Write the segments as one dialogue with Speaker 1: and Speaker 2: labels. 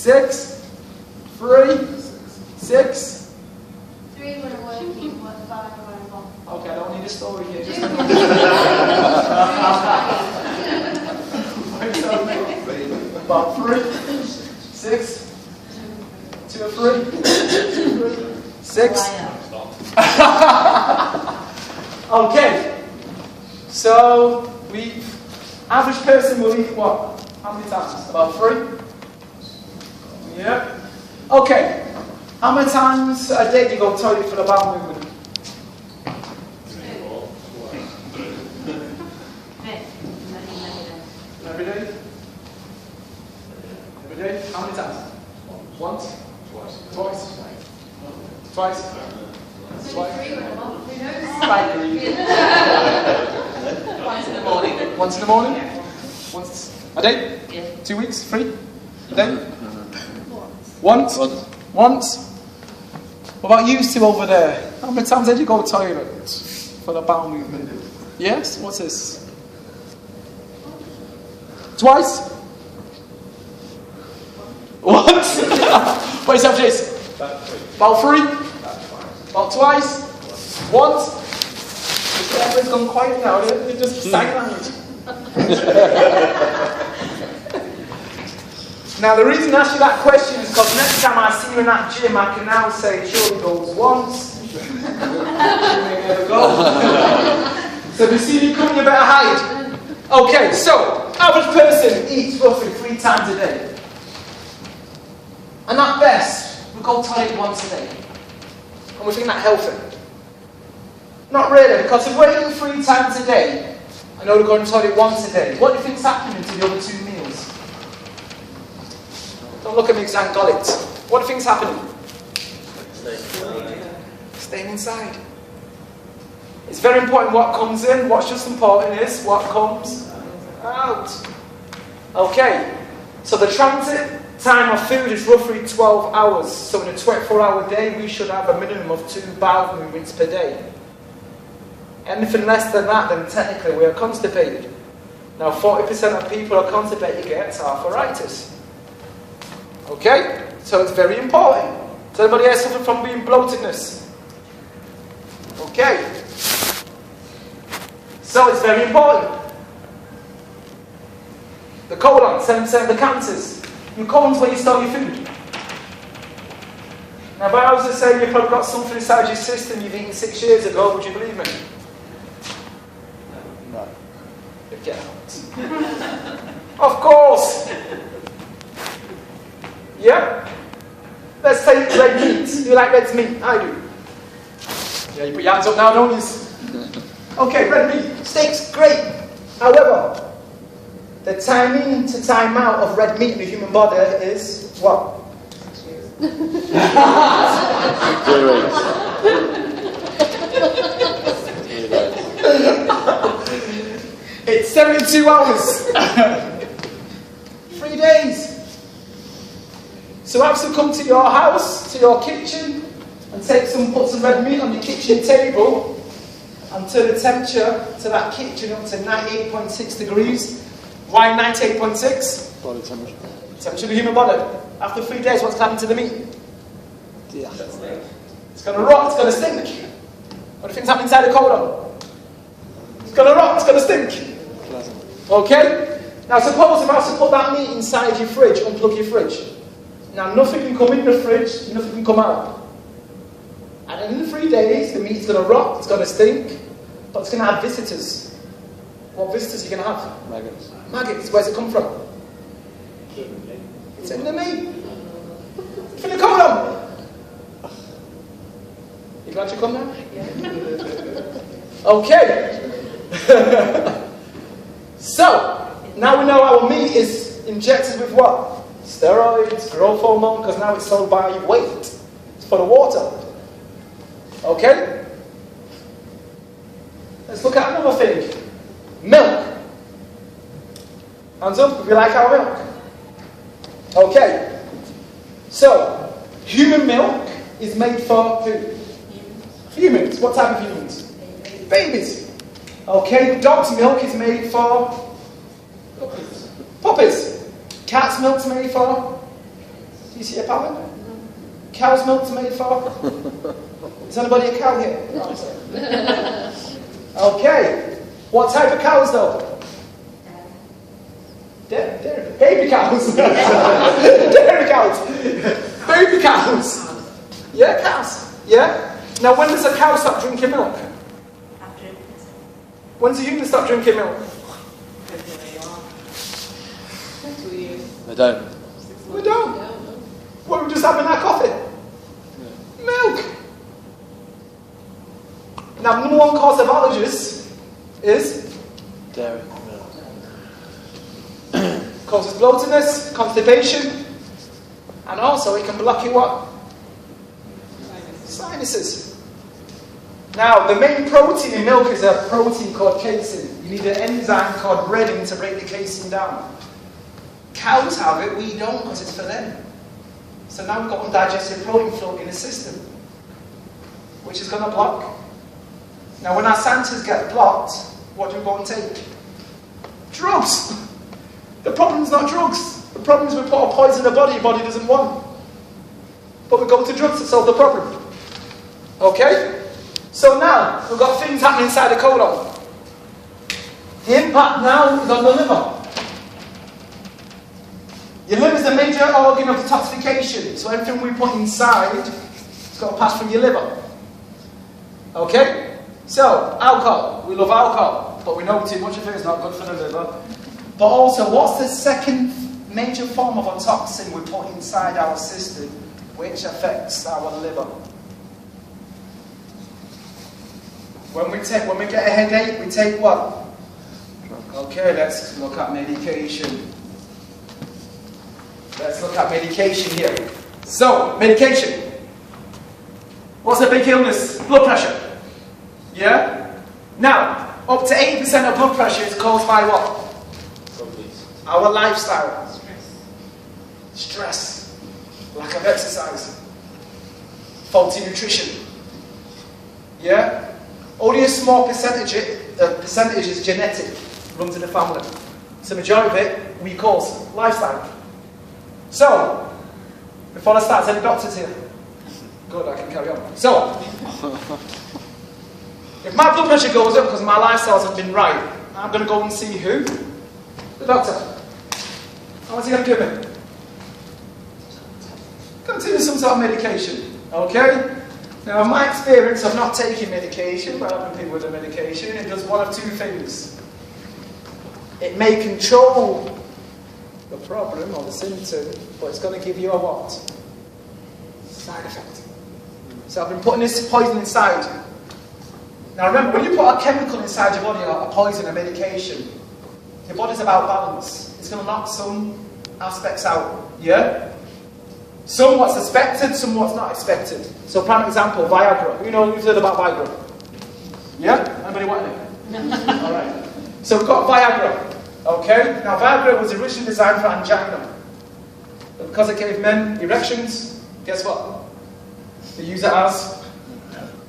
Speaker 1: 6, 3, 6.
Speaker 2: 3 when I'm working, 5 when I'm off.
Speaker 1: Okay, I don't need a story here. Just about 3, 6, 2 or 3, 6. Okay, so average person will eat what? How many times? About 3? Yeah. Okay, how many times a day do you go to the toilet for the bowel movement? Every day? Every day? How many times? Once? Twice? Twice? Twice? Slightly.
Speaker 3: Once in the morning.
Speaker 1: Once in the morning? Once a day?
Speaker 3: Yeah.
Speaker 1: 2 weeks? 3? A day? Once? Once? What about you two over there? How many times did you go to the toilet for the bowel movement? Yes? What's this? Twice? Once? What is that, Jason? About 3? About twice? Once? Everyone's gone quiet now, they're just sign language. Now the reason I ask you that question is because next time I see you in that gym, I can now say Shirley goes once, Shirley never goes. So if you see me coming, you better hide. Okay, so average person eats roughly 3 times a day. And at best, we go to the toilet once a day. And we think that healthy. Not really, because if we're eating 3 times a day, and only going to the toilet once a day, what do you think's happening to the other 2 meals? Don't look at me because I ain't got it. What do you think's happening? Staying inside. It's very important what comes in. What's just important is what comes out. Okay, so the transit time of food is roughly 12 hours. So in a 24-hour day, we should have a minimum of 2 bowel movements per day. Anything less than that, then technically we are constipated. Now 40% of people are constipated get arthritis. Okay? So it's very important. Does anybody else suffer from being bloatedness? Okay. So it's very important. The colon, 7% of the cancers. Your colon's where you store your food. Now if I was to say you've probably got something inside your system you've eaten 6 years ago, would you believe me? No. Get out. Of course. Yeah? Let's take red meat. Do you like red meat? I do. Yeah, you put your hands up now, don't you? Okay, red meat. Steak's great. However, the timing to time out of red meat in the human body is what? It's 72 hours. 3 days. So I have to come to your house, to your kitchen, and put some red meat on your kitchen table, and turn the temperature to that kitchen up to 98.6 degrees. Why 98.6?
Speaker 4: Body temperature.
Speaker 1: Temperature of the human body. After 3 days, what's happened to the meat?
Speaker 4: Yeah.
Speaker 1: It's going to rot, it's going to stink. What do you think's happening inside the colon? It's going to rot, it's going to stink.
Speaker 4: Pleasant.
Speaker 1: Okay? Now suppose if I was to put that meat inside your fridge, unplug your fridge. Now nothing can come in the fridge, nothing can come out. And in the 3 days, the meat is going to rot, it's going to stink, but it's going to have visitors. What visitors are you going to have?
Speaker 4: Maggots.
Speaker 1: Maggots. Where's it come from? It's in the meat. It's in the colon. You glad you come now? Okay. So, now we know our meat is injected with what? Steroids, growth hormone, because now it's sold by weight. It's for the water. Okay? Let's look at another thing. Milk. Hands up if you like our milk. Okay. So, human milk is made for who? Humans. What type of humans? Babies. Okay, dog's milk is made for puppies. Cat's milk's made for You see a cow in there? Cow's milk's made for? Is anybody a cow here? Okay. What type of cows though? Baby cows. Dairy cows. Baby cows. Yeah, cows. Yeah? Now when does a cow stop drinking milk? When's a human stop drinking milk?
Speaker 3: They don't.
Speaker 1: We don't. What, we're just having our coffee? Yeah. Milk. Now, number one cause of allergies is?
Speaker 3: Dairy.
Speaker 1: Causes bloatedness, constipation, and also it can block your what? Sinuses. Now, the main protein in milk is a protein called casein. You need an enzyme called renin to break the casein down. Cows have it, we don't because it's for them. So now we've got undigested protein floating in the system, which is going to block. Now when our sinuses get blocked, what do we go and take? Drugs! The problem is not drugs. The problem is we put a poison in the body your body doesn't want. But we go to drugs to solve the problem. Okay? So now, we've got things happening inside the colon. The impact now is on the liver. Your liver is the major organ of detoxification. So everything we put inside, it's got to pass through your liver. Okay? So, alcohol. We love alcohol. But we know too much of it is not good for the liver. But also, what's the second major form of a toxin we put inside our system which affects our liver? When we get a headache, we take what? Okay, let's look at medication. Let's look at medication here. So, medication. What's a big illness? Blood pressure. Yeah? Now, up to 80% of blood pressure is caused by what? Our lifestyle. Stress. Lack of exercise. Faulty nutrition. Yeah? Only a small percentage is genetic, runs in the family. So the majority of it we cause lifestyle. So, before I start, any doctors here? Good, I can carry on. So, if my blood pressure goes up because my lifestyles have been right, I'm going to go and see who? The doctor. What's he going to give me? Continue some sort of medication. Okay? Now, in my experience of not taking medication, but helping people with the medication, it does one of two things. It may control the problem or the symptom, but it's going to give you a what? Side effect. So I've been putting this poison inside. Now remember, when you put a chemical inside your body, or a poison, a medication, your body's about balance. It's going to knock some aspects out. Yeah? Some what's expected, some what's not expected. So prime example, Viagra. Who's heard about Viagra? Yeah? Anybody want it? Alright. So we've got Viagra. Okay? Now Viagra was originally designed for angina. But because it gave men erections, guess what? They use it as...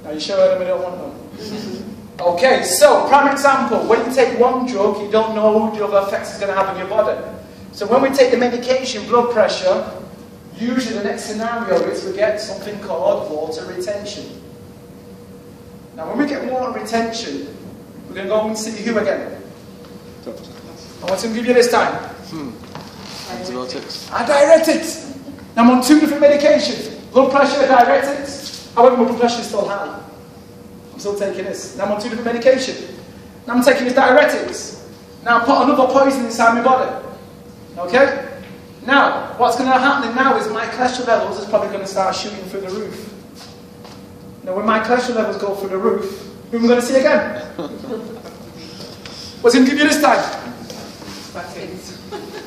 Speaker 1: Are you sure anybody don't want them? Okay, so prime example, when you take one drug, you don't know the other effects it's going to have on your body. So when we take the medication, blood pressure, usually the next scenario is we get something called water retention. Now when we get water retention, we're going to go and see who again?
Speaker 3: Doctor.
Speaker 1: I want to give you this time.
Speaker 3: Antibiotics.
Speaker 1: Diuretics. Now I'm on two different medications. Blood pressure, diuretics. However, my blood pressure is still high. I'm still taking this. Now I'm on two different medications. Now I'm taking these diuretics. Now I put another poison inside my body. Okay? Now, what's going to happen now is my cholesterol levels is probably going to start shooting through the roof. Now when my cholesterol levels go through the roof, who am I going to see again? What's going to give you this time? Statins.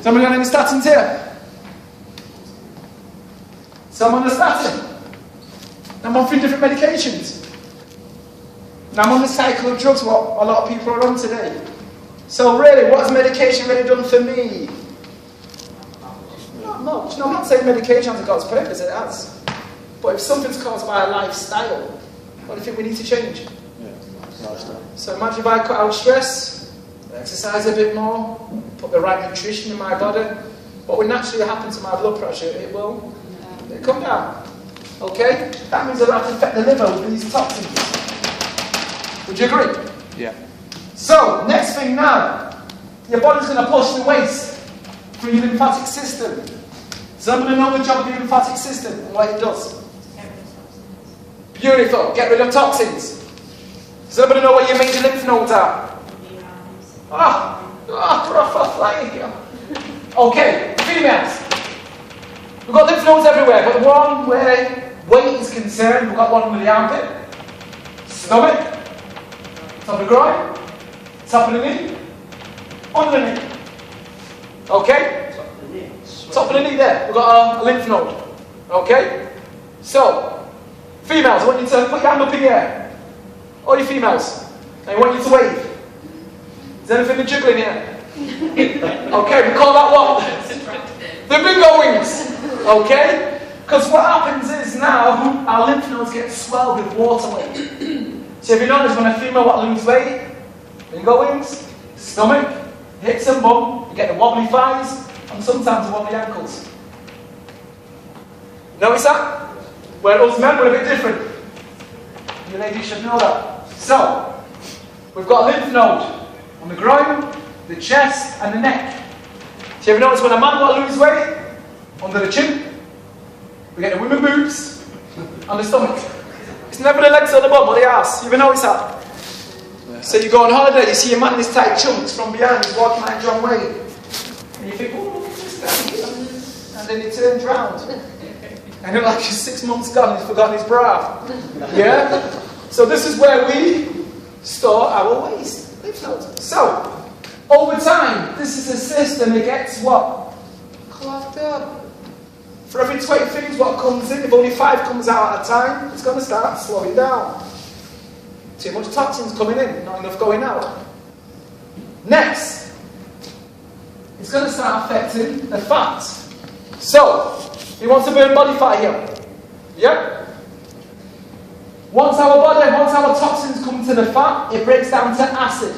Speaker 1: Somebody got any statins here? Someone on a statin. Now I'm on 3 different medications. Now I'm on the cycle of drugs what a lot of people are on today. So really, what has medication really done for me? Not much. No, I'm not saying medication has God's purpose, it has. But if something's caused by a lifestyle, what do you think we need to change?
Speaker 3: Yeah, lifestyle.
Speaker 1: So imagine if I cut out stress, exercise a bit more, put the right nutrition in my body, what would naturally happen to my blood pressure? It will They come down. Okay? That means they don't have to affect the liver with these toxins. Would you agree?
Speaker 3: Yeah.
Speaker 1: So, next thing now, your body's going to push the waste through your lymphatic system. So I'm going to know the job of your lymphatic system and what it does. Beautiful. Get rid of toxins. So I'm going to know what your major lymph nodes are. Flying here. Okay, females. We've got lymph nodes everywhere, but the one where weight is concerned, we've got one under the armpit, stomach, top of the groin, top of the knee, under the knee. Okay? Top of the knee there, we've got a lymph node. Okay? So, females, I want you to put your hand up in the air. All you females. And I want you to wave. Is there anything jiggling here? Okay, we call that what? The bingo wings. Okay? Because what happens is now, our lymph nodes get swelled with water weight. So if you notice, when a female wants to lose weight, bingo wings, stomach, hips and bum, you get the wobbly thighs, and sometimes the wobbly ankles. Notice that? Where us men were a bit different. You ladies should know that. So, we've got a lymph node on the groin, the chest, and the neck. So you ever notice when a man wants to lose weight, under the chin, we get the women boobs, and the stomach. It's never the legs or the bum or the ass. You ever notice that? So you go on holiday, you see a man in his tight chunks from behind, he's walking like John Wayne. And you think, oh, look at this guy. And then he turns round. And you're like, he's 6 months gone, he's forgotten his bra. Yeah? So this is where we store our waste. So, over time, this is a system that gets what? Clogged up. For every 20 things what comes in, if only 5 comes out at a time, it's going to start slowing down. Too much toxins coming in, not enough going out. Next, it's going to start affecting the fat. So, he wants to burn body fat here. Yeah? Once our toxins come to the fat, it breaks down to acid.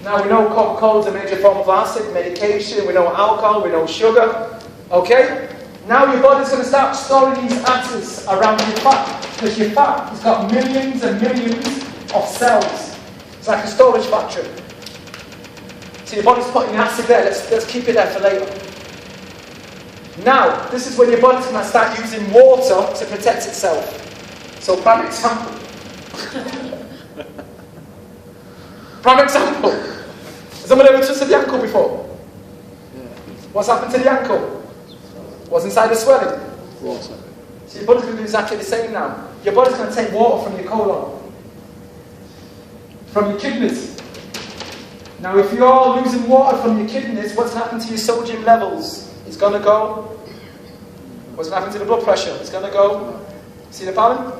Speaker 1: Now we know Coca-Cola is a major form of acid, medication, we know alcohol, we know sugar. Okay? Now your body's going to start storing these acids around your fat. Because your fat has got millions and millions of cells. It's like a storage factory. So your body's putting the acid there, let's keep it there for later. Now, this is when your body's going to start using water to protect itself. So, prime example. Has someone ever twisted the ankle before?
Speaker 3: Yeah.
Speaker 1: What's happened to the ankle? What's inside the swelling?
Speaker 3: Water.
Speaker 1: So your body's going to do exactly the same now. Your body's going to take water from your colon. From your kidneys. Now if you're losing water from your kidneys, what's going to happen to your sodium levels? It's going to go. What's going to happen to the blood pressure? It's going to go. See the pattern?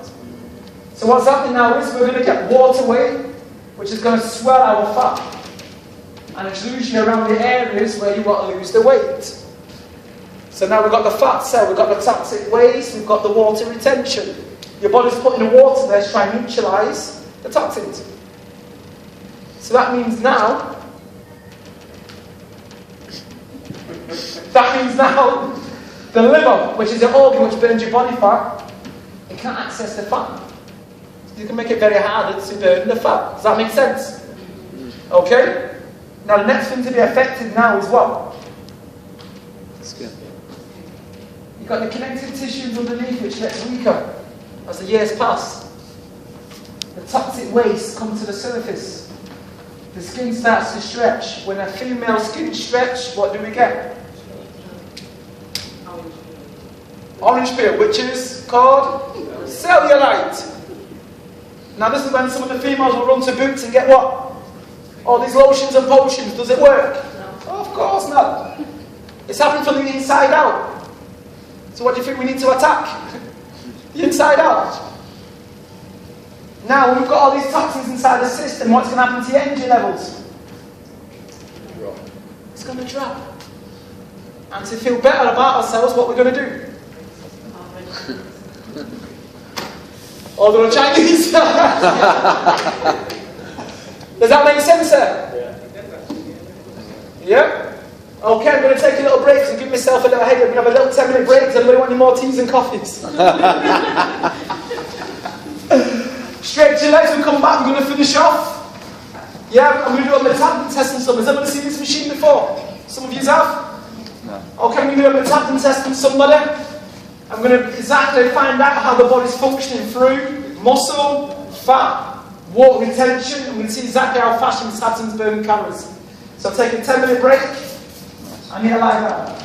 Speaker 1: So what's happening now is we're going to get water weight, which is going to swell our fat. And it's usually around the areas where you want to lose the weight. So now we've got the fat cell, we've got the toxic waste, we've got the water retention. Your body's putting the water there to try and neutralise the toxins. So that means now the liver, which is an organ which burns your body fat, it can't access the fat. You can make it very hard to burn the fat. Does that make sense? Okay? Now the next thing to be affected now is what?
Speaker 3: Skin.
Speaker 1: You've got the connective tissues underneath which gets weaker as the years pass. The toxic waste comes to the surface. The skin starts to stretch. When a female skin stretches, what do we get? Orange peel, which is called cellulite. Now this is when some of the females will run to Boots and get what? All these lotions and potions. Does it work? No. Oh, of course not. It's happening from the inside out. So what do you think we need to attack? The inside out. Now we've got all these toxins inside the system. What's going to happen to your energy levels? It's going to drop. And to feel better about ourselves, what we're going to do? Order a Chinese. Does that make sense, sir? Yeah. Okay, I'm going to take a little break and give myself a little head. We're going to have a little 10-minute break. Does anybody want any more teas and coffees? Stretch your legs and come back. We're going to finish off. Yeah, I'm going to do a metabolism test on some. Has anybody seen this machine before? Some of you have?
Speaker 3: No.
Speaker 1: Okay, I'm going to do a metabolism test on somebody. I'm going to exactly find out how the body's functioning through muscle, fat, water retention. I'm going to see exactly how fast your metabolism's burning calories. So I'll take a 10-minute break. I need to lie down.